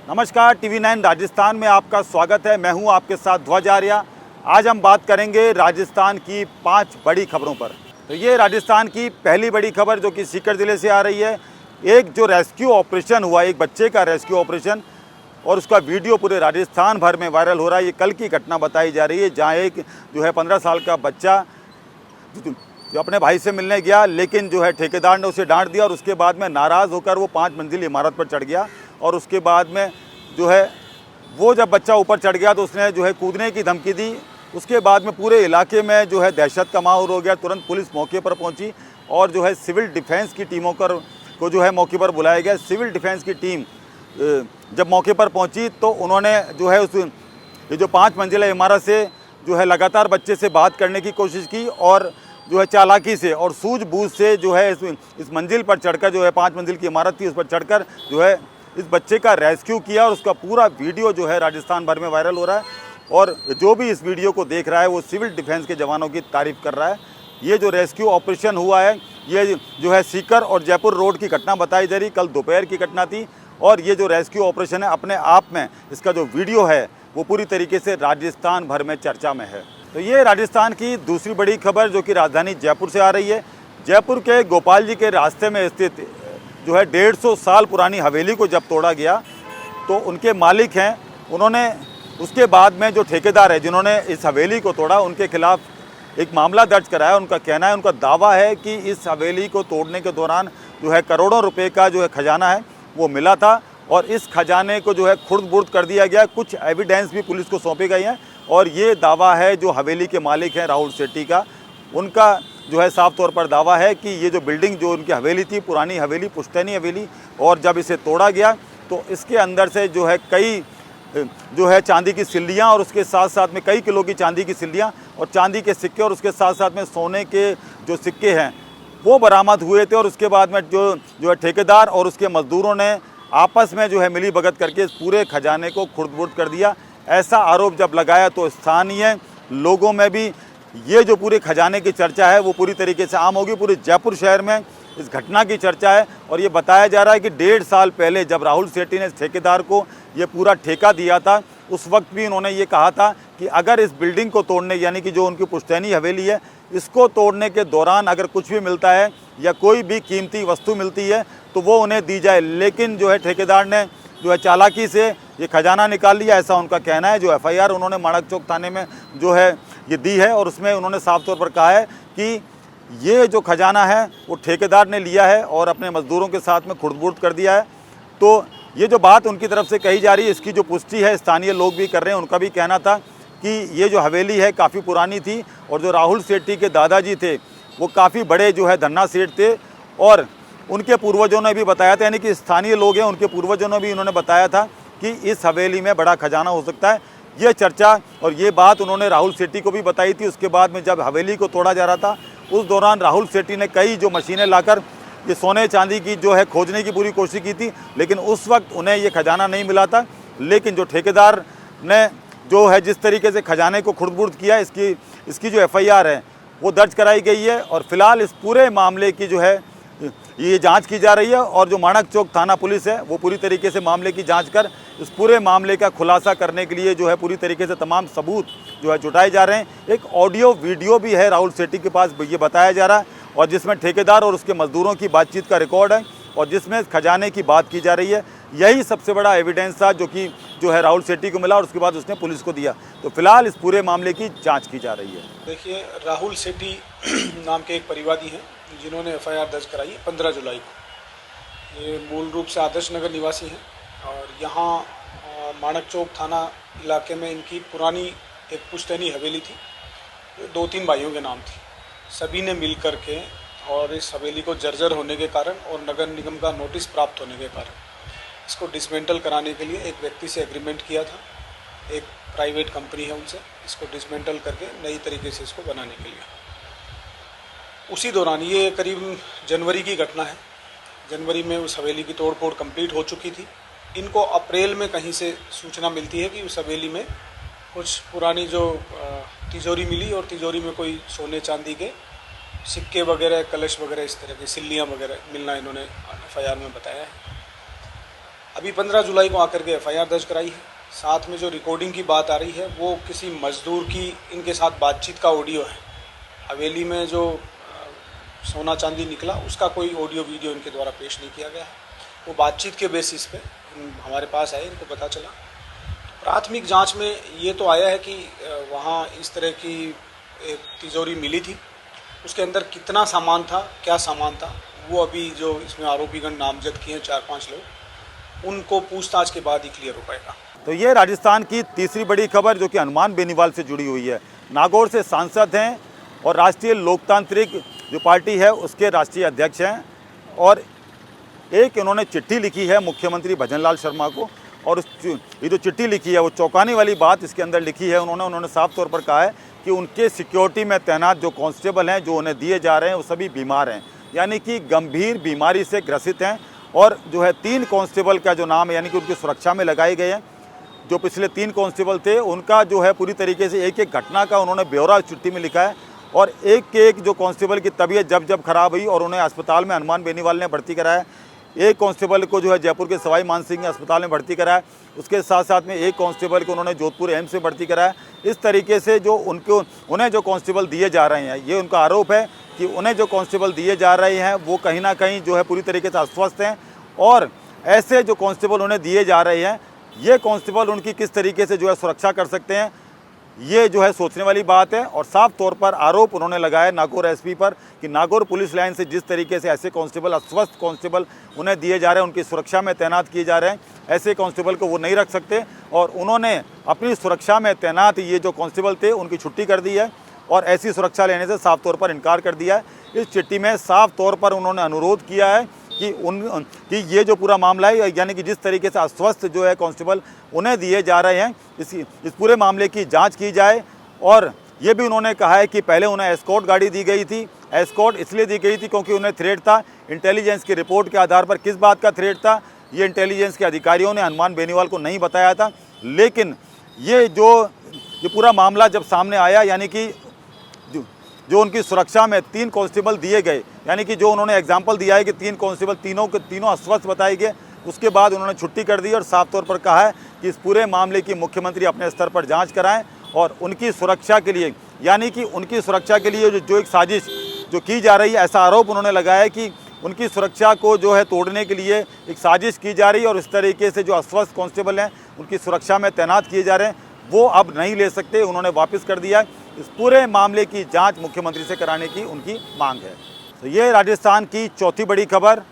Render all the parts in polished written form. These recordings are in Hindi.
नमस्कार, TV9 राजस्थान में आपका स्वागत है। मैं हूं आपके साथ ध्वज आर्या। आज हम बात करेंगे राजस्थान की 5 बड़ी खबरों पर। तो ये राजस्थान की पहली बड़ी खबर जो कि सीकर ज़िले से आ रही है। एक जो रेस्क्यू ऑपरेशन हुआ, एक बच्चे का रेस्क्यू ऑपरेशन, और उसका वीडियो पूरे राजस्थान भर में वायरल हो रहा है। ये कल की घटना बताई जा रही है, जहाँ एक जो है 15 साल का बच्चा जो अपने भाई से मिलने गया, लेकिन जो है ठेकेदार ने उसे डांट दिया और उसके बाद में नाराज़ होकर वो 5 मंजिल इमारत पर चढ़ गया। और उसके बाद में जो है वो जब बच्चा ऊपर चढ़ गया तो उसने जो है कूदने की धमकी दी। उसके बाद में पूरे इलाके में जो है दहशत का माहौल हो गया। तुरंत पुलिस मौके पर पहुंची और जो है सिविल डिफेंस की टीमों को जो है मौके पर बुलाया गया। सिविल डिफेंस की टीम जब मौके पर पहुंची तो उन्होंने जो है ये जो 5 मंजिला इमारत से जो है लगातार बच्चे से बात करने की कोशिश की और जो है चालाकी से और सूझबूझ से जो है इस मंजिल पर चढ़कर, जो है 5 मंजिल की इमारत थी, उस पर चढ़कर जो है इस बच्चे का रेस्क्यू किया। और उसका पूरा वीडियो जो है राजस्थान भर में वायरल हो रहा है। और जो भी इस वीडियो को देख रहा है वो सिविल डिफेंस के जवानों की तारीफ़ कर रहा है। ये जो रेस्क्यू ऑपरेशन हुआ है, ये जो है सीकर और जयपुर रोड की घटना बताई जा रही। कल दोपहर की घटना थी। और ये जो रेस्क्यू ऑपरेशन है, अपने आप में इसका जो वीडियो है वो पूरी तरीके से राजस्थान भर में चर्चा में है। तो ये राजस्थान की दूसरी बड़ी खबर जो कि राजधानी जयपुर से आ रही है। जयपुर के गोपाल जी के रास्ते में स्थित जो है 150 साल पुरानी हवेली को जब तोड़ा गया तो उनके मालिक हैं, उन्होंने उसके बाद में जो ठेकेदार है जिन्होंने इस हवेली को तोड़ा, उनके खिलाफ एक मामला दर्ज कराया। उनका कहना है, उनका दावा है कि इस हवेली को तोड़ने के दौरान जो है करोड़ों रुपए का जो है खजाना है वो मिला था और इस खजाने को जो है खुर्द-बुर्द कर दिया गया। कुछ एविडेंस भी पुलिस को सौंपी गई हैं और ये दावा है जो हवेली के मालिक हैं राहुल शेट्टी का, उनका जो है साफ तौर पर दावा है कि ये जो बिल्डिंग जो उनकी हवेली थी, पुरानी हवेली, पुश्तैनी हवेली, और जब इसे तोड़ा गया तो इसके अंदर से जो है कई जो है चांदी की सिल्लियाँ और उसके साथ साथ में कई किलो की चांदी की सिल्लियाँ और चांदी के सिक्के और उसके साथ साथ में सोने के जो सिक्के हैं वो बरामद हुए थे। और उसके बाद में जो है ठेकेदार और उसके मजदूरों ने आपस में जो है मिली भगत करके इस पूरे खजाने को खुर्द-बुर्द कर दिया। ऐसा आरोप जब लगाया तो स्थानीय लोगों में भी ये जो पूरे खजाने की चर्चा है वो पूरी तरीके से आम होगी। पूरे जयपुर शहर में इस घटना की चर्चा है और ये बताया जा रहा है कि 1.5 साल पहले जब राहुल शेट्टी ने ठेकेदार को ये पूरा ठेका दिया था, उस वक्त भी उन्होंने ये कहा था कि अगर इस बिल्डिंग को तोड़ने, यानी कि जो उनकी पुश्तैनी हवेली है, इसको तोड़ने के दौरान अगर कुछ भी मिलता है या कोई भी कीमती वस्तु मिलती है तो वो उन्हें दी जाए। लेकिन जो है ठेकेदार ने जो है चालाकी से ये खजाना निकाल लिया, ऐसा उनका कहना है। जो FIR उन्होंने माणक चौक थाने में जो है ये दी है और उसमें उन्होंने साफ तौर पर कहा है कि ये जो खजाना है वो ठेकेदार ने लिया है और अपने मजदूरों के साथ में खुर्द-बुर्द कर दिया है। तो ये जो बात उनकी तरफ से कही जा रही है, इसकी जो पुष्टि है स्थानीय लोग भी कर रहे हैं। उनका भी कहना था कि ये जो हवेली है काफ़ी पुरानी थी और जो राहुल शेट्टी के दादाजी थे वो काफ़ी बड़े जो है धन्ना सेठ थे और उनके पूर्वजों ने भी बताया था, यानी कि स्थानीय लोग हैं, उनके पूर्वजों ने भी उन्होंने बताया था कि इस हवेली में बड़ा खजाना हो सकता है। ये चर्चा और ये बात उन्होंने राहुल शेट्टी को भी बताई थी। उसके बाद में जब हवेली को तोड़ा जा रहा था उस दौरान राहुल शेट्टी ने कई जो मशीनें लाकर ये सोने चांदी की जो है खोजने की पूरी कोशिश की थी, लेकिन उस वक्त उन्हें ये खजाना नहीं मिला था। लेकिन जो ठेकेदार ने जो है जिस तरीके से खजाने को खुर्द-बुर्द किया, इसकी जो FIR है वो दर्ज कराई गई है और फिलहाल इस पूरे मामले की जो है ये जांच की जा रही है। और जो माणक चौक थाना पुलिस है वो पूरी तरीके से मामले की जांच कर इस पूरे मामले का खुलासा करने के लिए जो है पूरी तरीके से तमाम सबूत जो है जुटाए जा रहे हैं। एक ऑडियो वीडियो भी है राहुल शेट्टी के पास, ये बताया जा रहा है, और जिसमें ठेकेदार और उसके मजदूरों की बातचीत का रिकॉर्ड है और जिसमें खजाने की बात की जा रही है। यही सबसे बड़ा एविडेंस था जो है राहुल शेट्टी को मिला और उसके बाद उसने पुलिस को दिया। तो फिलहाल इस पूरे मामले की जाँच की जा रही है। देखिए, राहुल शेट्टी नाम के एक परिवादी हैं जिन्होंने FIR दर्ज कराई है 15 जुलाई को। ये मूल रूप से आदर्श नगर निवासी हैं और यहाँ माणक चौक थाना इलाके में इनकी पुरानी एक पुश्तैनी हवेली थी, 2-3 भाइयों के नाम थी। सभी ने मिल कर के और इस हवेली को जर्जर होने के कारण और नगर निगम का नोटिस प्राप्त होने के कारण इसको डिसमेंटल कराने के लिए एक व्यक्ति से एग्रीमेंट किया था। एक प्राइवेट कंपनी है, उनसे इसको डिसमेंटल करके नई तरीके से इसको बनाने के लिए। उसी दौरान ये करीब जनवरी की घटना है। जनवरी में उस हवेली की तोड़-फोड़ कंप्लीट हो चुकी थी। इनको अप्रैल में कहीं से सूचना मिलती है कि उस हवेली में कुछ पुरानी जो तिजोरी मिली और तिजोरी में कोई सोने चांदी के सिक्के वगैरह, कलश वगैरह, इस तरह की सिल्लियाँ वगैरह मिलना इन्होंने FIR में बताया है। अभी 15 जुलाई को आकर के FIR दर्ज कराई है। साथ में जो रिकॉर्डिंग की बात आ रही है वो किसी मजदूर की इनके साथ बातचीत का ऑडियो है। हवेली में जो सोना चांदी निकला उसका कोई ऑडियो वीडियो इनके द्वारा पेश नहीं किया गया है। वो बातचीत के बेसिस पे हमारे पास आए, इनको पता चला। प्राथमिक जांच में ये तो आया है कि वहाँ इस तरह की एक तिजोरी मिली थी, उसके अंदर कितना सामान था, क्या सामान था, वो अभी जो इसमें आरोपीगण नामजद किए हैं 4-5 लोग, उनको पूछताछ के बाद ही क्लियर हो पाएगा। तो ये राजस्थान की तीसरी बड़ी खबर जो कि हनुमान बेनीवाल से जुड़ी हुई है। नागौर से सांसद हैं और राष्ट्रीय लोकतांत्रिक जो पार्टी है उसके राष्ट्रीय अध्यक्ष हैं, और एक इन्होंने चिट्ठी लिखी है मुख्यमंत्री भजनलाल शर्मा को, और ये जो चिट्ठी लिखी है वो चौंकाने वाली बात इसके अंदर लिखी है। उन्होंने साफ तौर पर कहा है कि उनके सिक्योरिटी में तैनात जो कांस्टेबल हैं जो उन्हें दिए जा रहे हैं वो सभी बीमार हैं, यानी कि गंभीर बीमारी से ग्रसित हैं। और जो है 3 कांस्टेबल का जो नाम है यानी कि उनकी सुरक्षा में लगाए गए हैं। जो पिछले 3 कांस्टेबल थे उनका जो है पूरी तरीके से एक एक घटना का उन्होंने ब्यौरा चिट्ठी में लिखा है, और एक के एक जो कांस्टेबल की तबीयत जब खराब हुई और उन्हें अस्पताल में हनुमान बेनीवाल ने भर्ती कराया। एक कांस्टेबल को जो है जयपुर के सवाई मानसिंह अस्पताल में भर्ती कराया, उसके साथ साथ में एक कांस्टेबल को उन्होंने जोधपुर एम्स में भर्ती कराया। इस तरीके से जो उन्हें जो कांस्टेबल दिए जा रहे हैं, ये उनका आरोप है कि उन्हें जो कांस्टेबल दिए जा रहे हैं वो कहीं ना कहीं जो है पूरी तरीके से अस्वस्थ हैं, और ऐसे जो कांस्टेबल उन्हें दिए जा रहे हैं ये कांस्टेबल उनकी किस तरीके से जो है सुरक्षा कर सकते हैं, ये जो है सोचने वाली बात है। और साफ तौर पर आरोप उन्होंने लगाया नागौर एसपी पर कि नागौर पुलिस लाइन से जिस तरीके से ऐसे कांस्टेबल, अस्वस्थ कांस्टेबल उन्हें दिए जा रहे हैं, उनकी सुरक्षा में तैनात किए जा रहे हैं, ऐसे कांस्टेबल को वो नहीं रख सकते। और उन्होंने अपनी सुरक्षा में तैनात ये जो कांस्टेबल थे उनकी छुट्टी कर दी है और ऐसी सुरक्षा लेने से साफ तौर पर इनकार कर दिया है। इस चिट्ठी में साफ तौर पर उन्होंने अनुरोध किया है कि ये जो पूरा मामला है, यानी कि जिस तरीके से अस्वस्थ जो है कांस्टेबल उन्हें दिए जा रहे हैं, इस पूरे मामले की जांच की जाए। और ये भी उन्होंने कहा है कि पहले उन्हें एस्कॉर्ट गाड़ी दी गई थी। एस्कॉर्ट इसलिए दी गई थी क्योंकि उन्हें थ्रेट था। इंटेलिजेंस की रिपोर्ट के आधार पर किस बात का थ्रेट था ये इंटेलिजेंस के अधिकारियों ने हनुमान बेनीवाल को नहीं बताया था। लेकिन ये पूरा मामला जब सामने आया, यानी कि जो उनकी सुरक्षा में 3 कांस्टेबल दिए गए, यानी कि जो उन्होंने एग्जाम्पल दिया है कि 3 कांस्टेबल तीनों अस्वस्थ बताए गए, उसके बाद उन्होंने छुट्टी कर दी और साफ तौर पर कहा है कि इस पूरे मामले की मुख्यमंत्री अपने स्तर पर जांच कराएं और उनकी सुरक्षा के लिए, यानी कि उनकी सुरक्षा के लिए जो एक साजिश जो की जा रही है, ऐसा आरोप उन्होंने लगाया है कि उनकी सुरक्षा को जो है तोड़ने के लिए एक साजिश की जा रही है और इस तरीके से जो अस्वस्थ कांस्टेबल हैं उनकी सुरक्षा में तैनात किए जा रहे हैं, वो अब नहीं ले सकते, उन्होंने वापस कर दिया है। इस पूरे मामले की जांच मुख्यमंत्री से कराने की उनकी मांग है। तो ये राजस्थान की चौथी बड़ी खबर,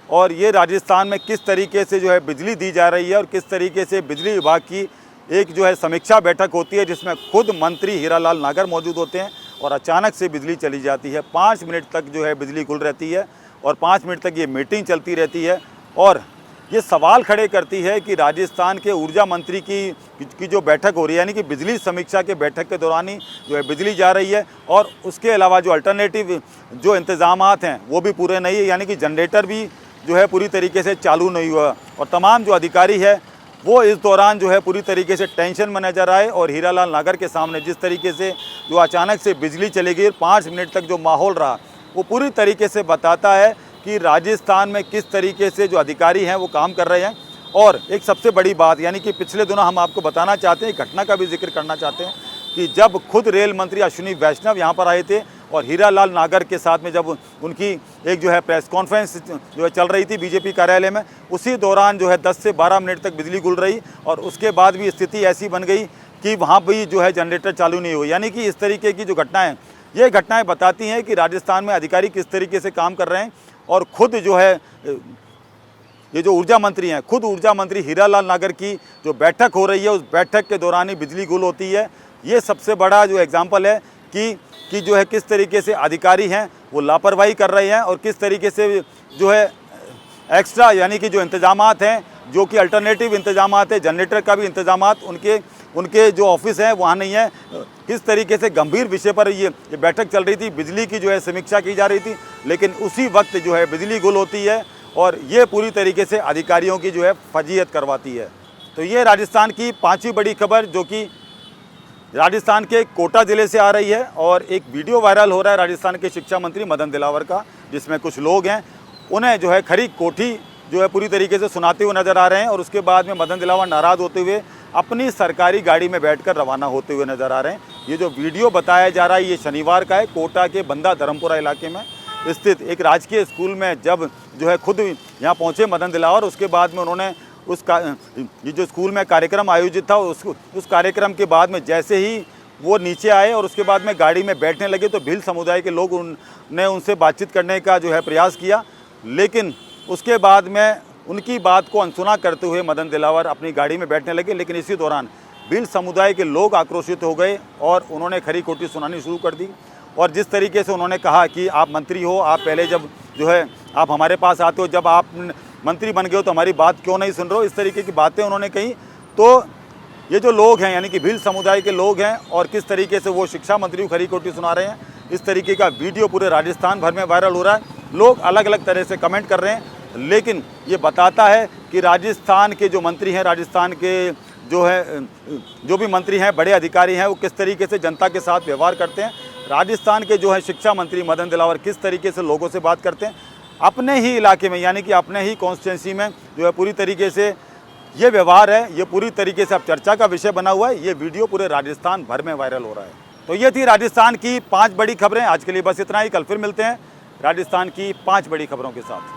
और ये राजस्थान में किस तरीके से जो है बिजली दी जा रही है और किस तरीके से बिजली विभाग की एक जो है समीक्षा बैठक होती है जिसमें खुद मंत्री हीरालाल नागर मौजूद होते हैं और अचानक से बिजली चली जाती है। 5 मिनट तक जो है बिजली गुल रहती है और 5 मिनट तक ये मीटिंग चलती रहती है, और ये सवाल खड़े करती है कि राजस्थान के ऊर्जा मंत्री की जो बैठक हो रही है, यानी कि बिजली समीक्षा के बैठक के दौरान ही जो है बिजली जा रही है, और उसके अलावा जो अल्टरनेटिव जो इंतजामात हैं वो भी पूरे नहीं है, यानी कि जनरेटर भी जो है पूरी तरीके से चालू नहीं हुआ, और तमाम जो अधिकारी है वो इस दौरान जो है पूरी तरीके से टेंशन में नजर आए। और हीरालाल नागर के सामने जिस तरीके से जो अचानक से बिजली चली गई, 5 मिनट तक जो माहौल रहा, वो पूरी तरीके से बताता है कि राजस्थान में किस तरीके से जो अधिकारी हैं वो काम कर रहे हैं। और एक सबसे बड़ी बात, यानी कि पिछले दिनों हम आपको बताना चाहते हैं, घटना का भी जिक्र करना चाहते हैं कि जब खुद रेल मंत्री अश्विनी वैष्णव यहाँ पर आए थे और हीरालाल नागर के साथ में जब उनकी एक जो है प्रेस कॉन्फ्रेंस जो है चल रही थी बीजेपी कार्यालय में, उसी दौरान जो है 10 से 12 मिनट तक बिजली गुल रही और उसके बाद भी स्थिति ऐसी बन गई कि वहाँ भी जो है जनरेटर चालू नहीं हुई। यानी कि इस तरीके की जो घटनाएँ, ये घटनाएँ बताती हैं कि राजस्थान में अधिकारी किस तरीके से काम कर रहे हैं। और खुद जो है ये जो ऊर्जा मंत्री हैं, खुद ऊर्जा मंत्री हीरालाल नागर की जो बैठक हो रही है उस बैठक के दौरान ही बिजली गुल होती है। ये सबसे बड़ा जो एग्जाम्पल है कि जो है किस तरीके से अधिकारी हैं वो लापरवाही कर रहे हैं और किस तरीके से जो है एक्स्ट्रा, यानी कि जो इंतजामात हैं, जो कि अल्टरनेटिव इंतजामात है, जनरेटर का भी इंतजामात उनके जो ऑफिस हैं वहाँ नहीं है। किस तरीके से गंभीर विषय पर ये बैठक चल रही थी, बिजली की जो है समीक्षा की जा रही थी, लेकिन उसी वक्त जो है बिजली गुल होती है और ये पूरी तरीके से अधिकारियों की जो है फजीहत करवाती है। तो ये राजस्थान की 5वीं बड़ी खबर जो कि राजस्थान के कोटा ज़िले से आ रही है, और एक वीडियो वायरल हो रहा है राजस्थान के शिक्षा मंत्री मदन दिलावर का, जिसमें कुछ लोग हैं उन्हें जो है खरी कोठी जो है पूरी तरीके से सुनाते हुए नजर आ रहे हैं और उसके बाद में मदन दिलावर नाराज़ होते हुए अपनी सरकारी गाड़ी में बैठकर रवाना होते हुए नजर आ रहे हैं। ये जो वीडियो बताया जा रहा है ये शनिवार का है, कोटा के बंदा धर्मपुरा इलाके में स्थित एक राजकीय स्कूल में जब जो है खुद यहाँ पहुँचे मदन दिलावर, उसके बाद में उन्होंने ये जो स्कूल में कार्यक्रम आयोजित था उस कार्यक्रम के बाद में जैसे ही वो नीचे आए और उसके बाद में गाड़ी में बैठने लगे तो भील समुदाय के लोग ने उनसे बातचीत करने का जो है प्रयास किया, लेकिन उसके बाद में उनकी बात को अनसुना करते हुए मदन दिलावर अपनी गाड़ी में बैठने लगे। लेकिन इसी दौरान भील समुदाय के लोग आक्रोशित हो गए और उन्होंने खरी खोटी सुनानी शुरू कर दी। और जिस तरीके से उन्होंने कहा कि आप मंत्री हो, आप पहले जब जो है आप हमारे पास आते हो, जब आप मंत्री बन गए हो तो हमारी बात क्यों नहीं सुन रहे हो, इस तरीके की बातें उन्होंने कही। तो ये जो लोग हैं यानी कि भील समुदाय के लोग हैं और किस तरीके से वो शिक्षा मंत्री को खरी खोटी सुना रहे हैं, इस तरीके का वीडियो पूरे राजस्थान भर में वायरल हो रहा है। लोग अलग अलग तरह से कमेंट कर रहे हैं, लेकिन ये बताता है कि राजस्थान के जो मंत्री हैं, राजस्थान के जो भी मंत्री हैं, बड़े अधिकारी हैं, वो किस तरीके से जनता के साथ व्यवहार करते हैं। राजस्थान के जो है शिक्षा मंत्री मदन दिलावर किस तरीके से लोगों से बात करते हैं, अपने ही इलाके में यानी कि अपने ही कॉन्स्टिट्यूंसी में जो है पूरी तरीके से ये व्यवहार है, ये पूरी तरीके से अब चर्चा का विषय बना हुआ है। ये वीडियो पूरे राजस्थान भर में वायरल हो रहा है। तो ये थी राजस्थान की 5 बड़ी खबरें। आज के लिए बस इतना ही, कल फिर मिलते हैं राजस्थान की 5 बड़ी खबरों के साथ।